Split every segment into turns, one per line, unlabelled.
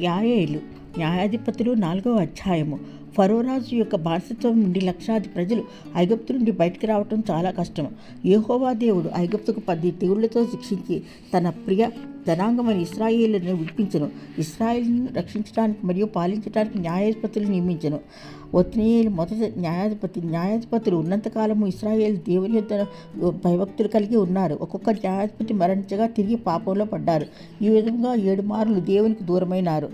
యాయేలు న్యాయాధిపతులు 4వ అధ్యాయము. ఫరోరాజు యొక్క బానిసత్వం నుండి లక్షాది ప్రజలు ఐగుప్తు నుండి బయటికి రావటం చాలా కష్టం. యెహోవా దేవుడు ఐగుప్తుకు 10 తెగుళ్లతో శిక్షించి తన ప్రియ జనాంగమైన ఇశ్రాయేలును విడిపించెను. ఇశ్రాయేలును రక్షించడానికి మరియు పాలించడానికి న్యాయాధిపతులు నియమించెను. ఒత్నీయేలు మొదటి న్యాయాధిపతులు ఉన్నంతకాలము ఇశ్రాయేలు దేవుని యొద్ద భయభక్తులు కలిగి ఉన్నారు. ఒక్కొక్క న్యాయాధిపతి మరణించగా తిరిగి పాపంలో పడ్డారు. ఈ విధంగా 7 మార్లు దేవునికి దూరమైనారు.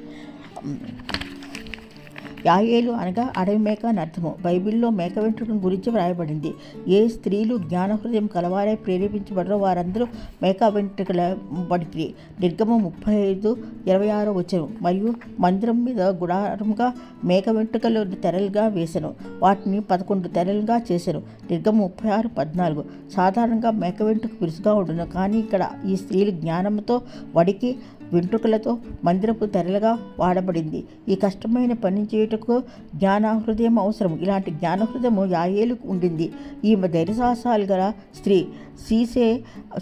యాయేలు అనగా అడవి మేక అని అర్థము. బైబిల్లో మేక వెంట్రుకల గురించి వ్రాయబడింది. ఏ స్త్రీలు జ్ఞాన హృదయం కలవారే ప్రేరేపించబడరో వారందరూ మేక వెంట్రుకల బడికి. నిర్గమం 35:26 వచనం. మరియు మందిరం మీద గుడారముగా మేక వెంట్రుకలు తెరలుగా వేసెను. వాటిని 11 తెరలుగా చేసెను. నిర్గమం 36:14. సాధారణంగా మేక వెంట్రుక పిరుసుగా ఉండును, కానీ ఇక్కడ ఈ స్త్రీలు జ్ఞానంతో వడికి వెంట్రుకలతో మందిరపు తెరలుగా వాడబడింది. ఈ కష్టమైన పని చేయుటకు జ్ఞానహృదయం అవసరం. ఇలాంటి జ్ఞానహృదయము యాయేలుకు ఉండింది. ఈమె ధైర్యసాహసాలు గల స్త్రీ.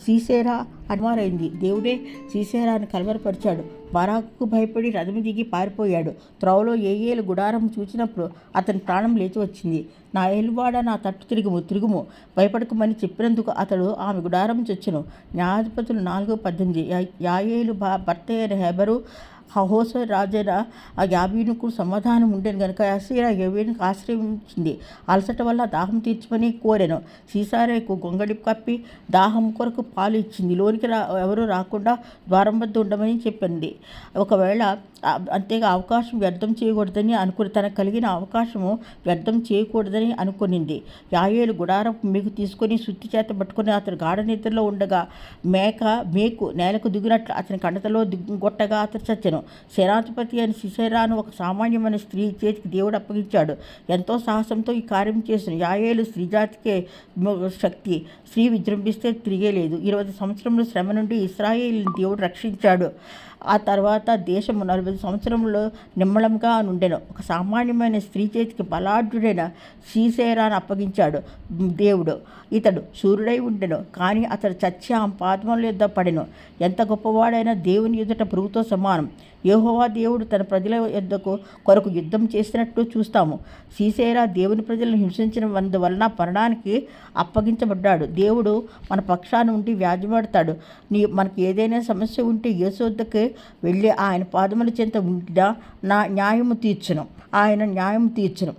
సీసేరా అడ్మారైంది. దేవుడే సీసేరాను కలవరపరిచాడు. బారాకుకు భయపడి రథము దిగి పారిపోయాడు. త్రోవలో యాయేలు గుడారం చూచినప్పుడు అతని ప్రాణం లేచి వచ్చింది. నా ఏలువాడ, నా తట్టు తిరుగుము, భయపడకమని చెప్పినందుకు అతడు ఆమె గుడారం చొచ్చెను. న్యాయాధిపతులు 4:18. యాయేలు భర్త అయిన హెబరు హోస రాజైన యాబీనుకు సమాధానం ఉండేను గనుక అసీరా యాబీనుకు ఆశ్రయించింది. అలసట వల్ల దాహం తీర్చమని కోరెను. సీసారేకు గొంగడి కప్పి దాహం కొరకు పాలు ఇచ్చింది. లోనికి ఎవరు రాకుండా ద్వారం వద్ద ఉండమని చెప్పింది. ఒకవేళ అంతేగా అవకాశం వ్యర్థం చేయకూడదని అనుకుని తనకు కలిగిన అవకాశము వ్యర్థం చేయకూడదని అనుకునింది. యాయేలు గుడారం మీకు తీసుకొని సుత్తి చేత పట్టుకుని అతను గాఢ నిద్రలో ఉండగా మేకు నేలకు దిగినట్లు అతని కండతలో గొట్టగా అతను చచ్చెను. సేనాధిపతి అని సిసేరాను ఒక సామాన్యమైన స్త్రీ చేతికి దేవుడు అప్పగించాడు. ఎంతో సాహసంతో ఈ కార్యం చేసిన యాయేలు స్త్రీజాతికే శక్తి. స్త్రీ విజృంభిస్తే తిరిగే లేదు. 20 సంవత్సరముల శ్రమ నుండి ఇశ్రాయేలుని దేవుడు రక్షించాడు. ఆ తర్వాత దేశము 40 సంవత్సరంలో నిమ్మళంగా నుండెను. ఒక సామాన్యమైన స్త్రీ చేతికి బలాఢ్యుడైన సీసేరాను అప్పగించాడు దేవుడు. ఇతడు శూరుడై ఉండెను, కానీ అతడు చచ్చి ఆమె పాదముల యొద్ద పడెను. ఎంత గొప్పవాడైనా దేవుని ఎదుట పురుగుతో సమానం. యెహోవా దేవుడు తన ప్రజల యొద్దకు కొరకు యుద్ధం చేసినట్టు చూస్తాము. సీసేరా దేవుని ప్రజలను హింసించిన వలన మరణానికి అప్పగించబడ్డాడు. దేవుడు మన పక్షాన ఉండి వ్యాజ్యమాడతాడు. మనకి ఏదైనా సమస్య ఉంటే యేసు వద్దకు వెళ్ళి ఆయన పాదముల చెంత ఉండినా ఆయన న్యాయము తీర్చును.